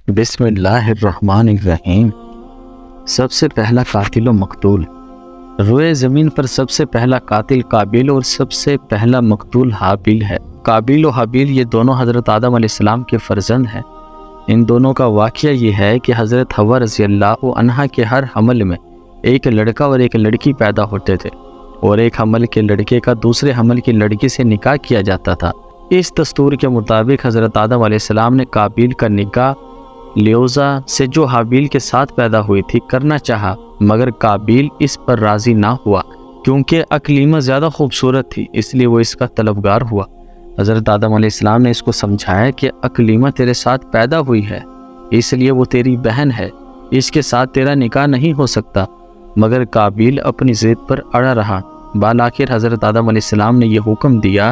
بسم اللہ الرحمن الرحیم۔ سب سے پہلا قاتل و مقتول۔ روئے زمین پر سب سے پہلا قاتل قابیل اور سب سے پہلا مقتول حابیل ہے۔ قابیل و حابیل یہ دونوں حضرت آدم علیہ السلام کے فرزند ہیں۔ ان دونوں کا واقعہ یہ ہے کہ حضرت حوا رضی اللہ عنہا کے ہر حمل میں ایک لڑکا اور ایک لڑکی پیدا ہوتے تھے، اور ایک حمل کے لڑکے کا دوسرے حمل کی لڑکی سے نکاح کیا جاتا تھا۔ اس دستور کے مطابق حضرت آدم علیہ السلام نے قابیل کا نکاح لیوزا سے جو حابیل کے ساتھ پیدا ہوئی تھی کرنا چاہا، مگر قابیل اس پر راضی نہ ہوا کیونکہ اکلیمہ زیادہ خوبصورت تھی، اس لیے وہ اس کا طلبگار ہوا۔ حضرت آدم علیہ السلام نے اس کو سمجھایا کہ اکلیمہ تیرے ساتھ پیدا ہوئی ہے، اس لیے وہ تیری بہن ہے، اس کے ساتھ تیرا نکاح نہیں ہو سکتا، مگر قابیل اپنی ضد پر اڑا رہا۔ بالآخر حضرت آدم علیہ السلام نے یہ حکم دیا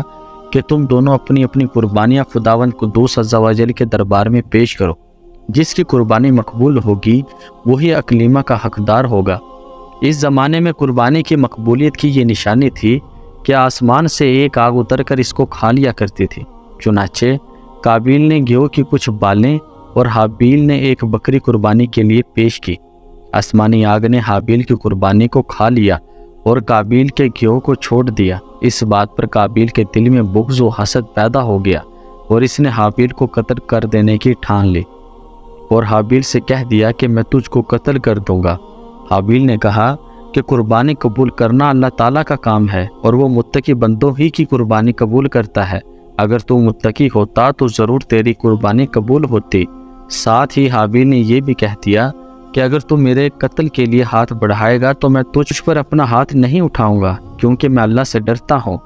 کہ تم دونوں اپنی اپنی قربانیاں خداوند قدوس عز و جل کے دربار میں پیش کرو، جس کی قربانی مقبول ہوگی وہی اکلیمہ کا حقدار ہوگا۔ اس زمانے میں قربانی کی مقبولیت کی یہ نشانی تھی کہ آسمان سے ایک آگ اتر کر اس کو کھا لیا کرتی تھی۔ چنانچہ قابیل نے گیہوں کی کچھ بالیں اور حابیل نے ایک بکری قربانی کے لیے پیش کی۔ آسمانی آگ نے حابیل کی قربانی کو کھا لیا اور قابیل کے گیہوں کو چھوڑ دیا۔ اس بات پر قابیل کے دل میں بغض و حسد پیدا ہو گیا اور اس نے حابیل کو قتل کر دینے کی ٹھان لی اور حابیل سے کہہ دیا کہ میں تجھ کو قتل کر دوں گا۔ حابیل نے کہا کہ قربانی قبول کرنا اللہ تعالیٰ کا کام ہے اور وہ متقی بندوں ہی کی قربانی قبول کرتا ہے۔ اگر تو متقی ہوتا تو ضرور تیری قربانی قبول ہوتی۔ ساتھ ہی حابیل نے یہ بھی کہہ دیا کہ اگر تو میرے قتل کے لیے ہاتھ بڑھائے گا تو میں تجھ پر اپنا ہاتھ نہیں اٹھاؤں گا، کیونکہ میں اللہ سے ڈرتا ہوں۔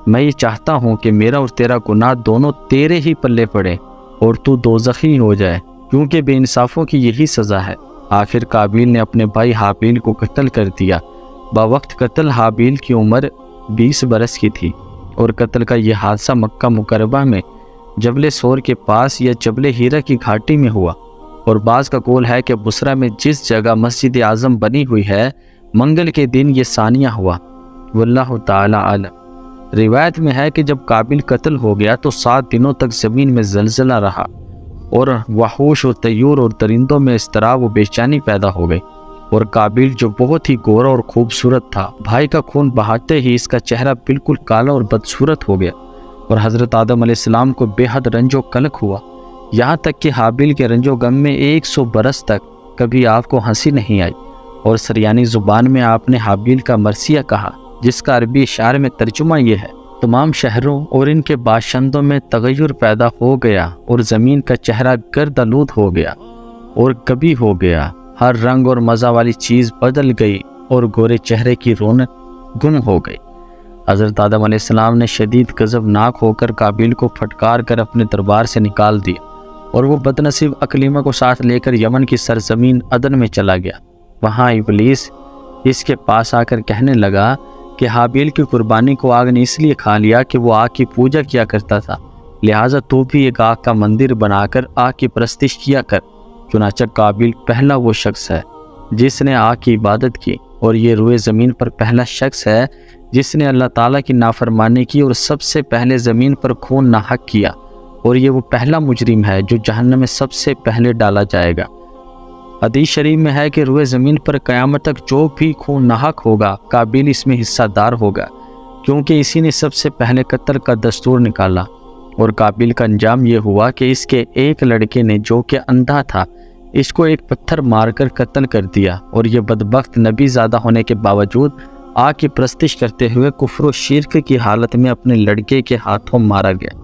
میں یہ چاہتا ہوں کہ میرا اور تیرا گناہ دونوں تیرے ہی پلے پڑے اور تو دوزخی ہو جائے، کیونکہ بے انصافوں کی یہی سزا ہے۔ آخر قابیل نے اپنے بھائی حابیل کو قتل کر دیا۔ باوقت قتل حابیل کی عمر 20 برس کی تھی، اور قتل کا یہ حادثہ مکہ مکرمہ میں جبل سور کے پاس یا جبل ہیرا کی گھاٹی میں ہوا، اور بعض کا قول ہے کہ بصرہ میں جس جگہ مسجد اعظم بنی ہوئی ہے منگل کے دن یہ ثانیہ ہوا۔ واللہ تعالی عالم۔ روایت میں ہے کہ جب قابیل قتل ہو گیا تو 7 دنوں تک زمین میں زلزلہ رہا اور وحوش و طیور اور درندوں میں اضطراب و بے چینی پیدا ہو گئی، اور قابیل جو بہت ہی گورا اور خوبصورت تھا، بھائی کا خون بہاتے ہی اس کا چہرہ بالکل کالا اور بدصورت ہو گیا، اور حضرت آدم علیہ السلام کو بے حد رنج و قلق ہوا، یہاں تک کہ حابیل کے رنج و غم میں 100 برس تک کبھی آپ کو ہنسی نہیں آئی، اور سریانی زبان میں آپ نے حابیل کا مرثیہ کہا، جس کا عربی اشعار میں ترجمہ یہ ہے: تمام شہروں اور ان کے باشندوں میں تغیر پیدا ہو گیا اور زمین کا چہرہ گرد آلود ہو گیا اور کبھی ہو گیا، ہر رنگ اور مزہ والی چیز بدل گئی اور گورے چہرے کی رونق گم ہو گئی۔ حضرت آدم علیہ السلام نے شدید غضبناک ہو کر قابیل کو پھٹکار کر اپنے دربار سے نکال دیا، اور وہ بدنصیب اکلیمہ کو ساتھ لے کر یمن کی سرزمین عدن میں چلا گیا۔ وہاں ابلیس اس کے پاس آ کر کہنے لگا کہ حابیل کی قربانی کو آگ نے اس لیے کھا لیا کہ وہ آگ کی پوجا کیا کرتا تھا، لہٰذا تو بھی ایک آگ کا مندر بنا کر آگ کی پرستش کیا کر۔ چنانچہ قابیل پہلا وہ شخص ہے جس نے آگ کی عبادت کی، اور یہ روئے زمین پر پہلا شخص ہے جس نے اللہ تعالیٰ کی نافرمانی کی اور سب سے پہلے زمین پر خون ناحق کیا، اور یہ وہ پہلا مجرم ہے جو جہنم میں سب سے پہلے ڈالا جائے گا۔ حدیث شریف میں ہے کہ روئے زمین پر قیامت تک جو بھی خون ناحق ہوگا قابیل اس میں حصہ دار ہوگا، کیونکہ اسی نے سب سے پہلے قتل کا دستور نکالا۔ اور قابیل کا انجام یہ ہوا کہ اس کے ایک لڑکے نے جو کہ اندھا تھا اس کو ایک پتھر مار کر قتل کر دیا، اور یہ بدبخت نبی زادہ ہونے کے باوجود آگ کی پرستش کرتے ہوئے کفر و شرک کی حالت میں اپنے لڑکے کے ہاتھوں مارا گیا۔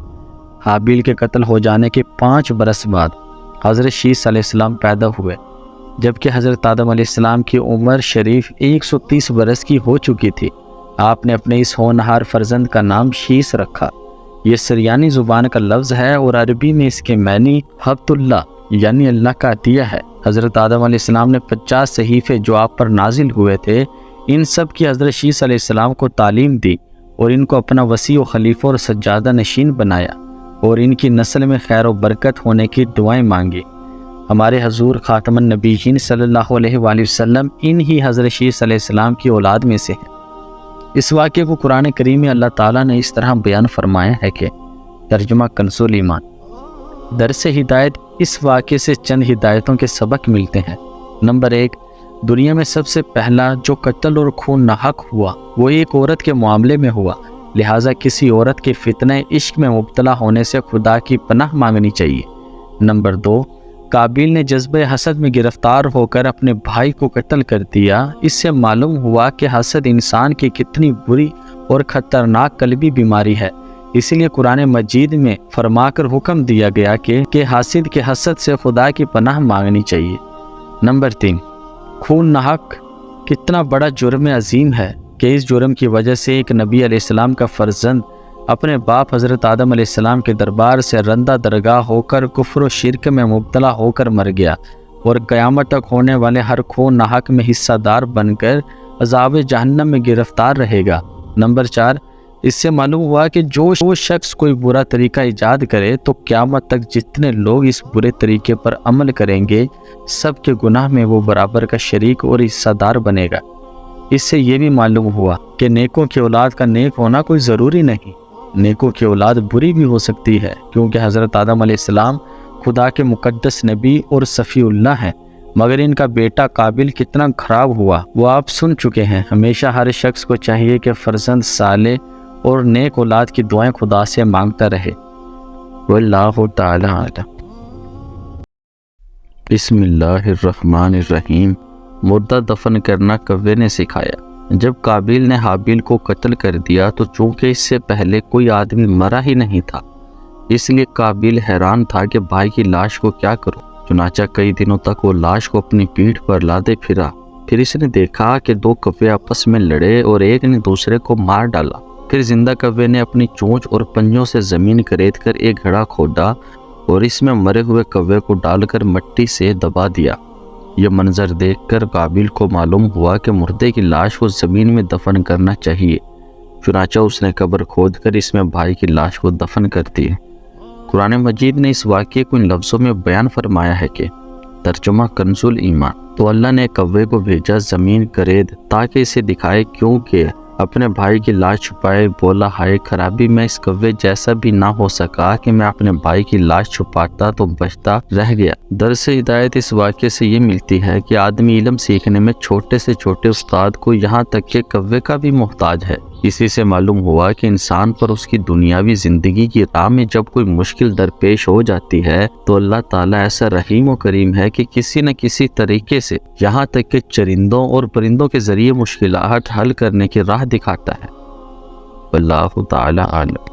حابیل کے قتل ہو جانے کے 5 برس بعد حضرت شیث علیہ السلام پیدا ہوئے، جبکہ حضرت آدم علیہ السلام کی عمر شریف 130 برس کی ہو چکی تھی۔ آپ نے اپنے اس ہونہار فرزند کا نام شیث رکھا۔ یہ سریانی زبان کا لفظ ہے اور عربی میں اس کے معنی حبت اللہ یعنی اللہ کا عطیہ ہے۔ حضرت آدم علیہ السلام نے 50 صحیفے جو آپ پر نازل ہوئے تھے، ان سب کی حضرت شیث علیہ السلام کو تعلیم دی اور ان کو اپنا وسیع و خلیفہ اور سجادہ نشین بنایا، اور ان کی نسل میں خیر و برکت ہونے کی دعائیں مانگی۔ ہمارے حضور خاتم النبیین صلی اللہ علیہ وآلہ وسلم انہی حضرت شیث علیہ السلام کی اولاد میں سے ہیں۔ اس واقعے کو قرآن کریم میں اللہ تعالیٰ نے اس طرح بیان فرمایا ہے کہ ترجمہ کنز الایمان: درس ہدایت اس واقعے سے چند ہدایتوں کے سبق ملتے ہیں۔ نمبر 1، دنیا میں سب سے پہلا جو قتل اور خون ناحق ہوا وہ ایک عورت کے معاملے میں ہوا، لہٰذا کسی عورت کے فتنہ عشق میں مبتلا ہونے سے خدا کی پناہ مانگنی چاہیے۔ نمبر 2، قابیل نے جذبہ حسد میں گرفتار ہو کر اپنے بھائی کو قتل کر دیا۔ اس سے معلوم ہوا کہ حسد انسان کی کتنی بری اور خطرناک قلبی بیماری ہے۔ اسی لیے قرآن مجید میں فرما کر حکم دیا گیا کہ حاسد کے حسد سے خدا کی پناہ مانگنی چاہیے۔ نمبر 3، خون ناحق کتنا بڑا جرم عظیم ہے کہ اس جرم کی وجہ سے ایک نبی علیہ السلام کا فرزند اپنے باپ حضرت آدم علیہ السلام کے دربار سے رندہ درگاہ ہو کر کفر و شرک میں مبتلا ہو کر مر گیا، اور قیامت تک ہونے والے ہر خون ناحق میں حصہ دار بن کر عذاب جہنم میں گرفتار رہے گا۔ نمبر 4، اس سے معلوم ہوا کہ جو شخص کوئی برا طریقہ ایجاد کرے تو قیامت تک جتنے لوگ اس برے طریقے پر عمل کریں گے سب کے گناہ میں وہ برابر کا شریک اور حصہ دار بنے گا۔ اس سے یہ بھی معلوم ہوا کہ نیکوں کی اولاد کا نیک ہونا کوئی ضروری نہیں، نیکوں کی اولاد بری بھی ہو سکتی ہے، کیونکہ حضرت آدم علیہ السلام خدا کے مقدس نبی اور صفی اللہ ہیں، مگر ان کا بیٹا قابل کتنا خراب ہوا وہ آپ سن چکے ہیں۔ ہمیشہ ہر شخص کو چاہیے کہ فرزند صالح اور نیک اولاد کی دعائیں خدا سے مانگتا رہے۔ واللہ تعالی اعلم۔ بسم اللہ الرحمن الرحیم۔ مردہ دفن کرنا کوے نے سکھایا۔ جب قابیل نے حابیل کو قتل کر دیا تو چونکہ اس سے پہلے کوئی آدمی مرا ہی نہیں تھا، اس لیے قابیل حیران تھا کہ بھائی کی لاش کو کیا کروں۔ چنانچہ کئی دنوں تک وہ لاش کو اپنی پیٹھ پر لادے پھرا۔ پھر اس نے دیکھا کہ دو کوے آپس میں لڑے اور ایک نے دوسرے کو مار ڈالا۔ پھر زندہ کوے نے اپنی چونچ اور پنجوں سے زمین کریت کر ایک گڑھا کھودا اور اس میں مرے ہوئے کوے کو ڈال کر مٹی سے دبا دیا۔ یہ منظر دیکھ کر قابیل کو معلوم ہوا کہ مردے کی لاش کو زمین میں دفن کرنا چاہیے، چنانچہ اس نے قبر کھود کر اس میں بھائی کی لاش کو دفن کر دی۔ قرآن مجید نے اس واقعے کو ان لفظوں میں بیان فرمایا ہے کہ ترجمہ کنز الایمان، تو اللہ نے کوے کو بھیجا زمین کرید تاکہ اسے دکھائے، کیونکہ اپنے بھائی کی لاش چھپائے بولا ہائے خرابی میں اس کوے جیسا بھی نہ ہو سکا کہ میں اپنے بھائی کی لاش چھپاتا تو بچتا رہ گیا۔ درس ہدایت اس واقعے سے یہ ملتی ہے کہ آدمی علم سیکھنے میں چھوٹے سے چھوٹے استاد کو یہاں تک کہ کوے کا بھی محتاج ہے۔ اسی سے معلوم ہوا کہ انسان پر اس کی دنیاوی زندگی کی راہ میں جب کوئی مشکل درپیش ہو جاتی ہے تو اللہ تعالیٰ ایسا رحیم و کریم ہے کہ کسی نہ کسی طریقے سے یہاں تک کہ چرندوں اور پرندوں کے ذریعے مشکلات حل کرنے کی راہ دکھاتا ہے۔ واللہ تعالیٰ عالم۔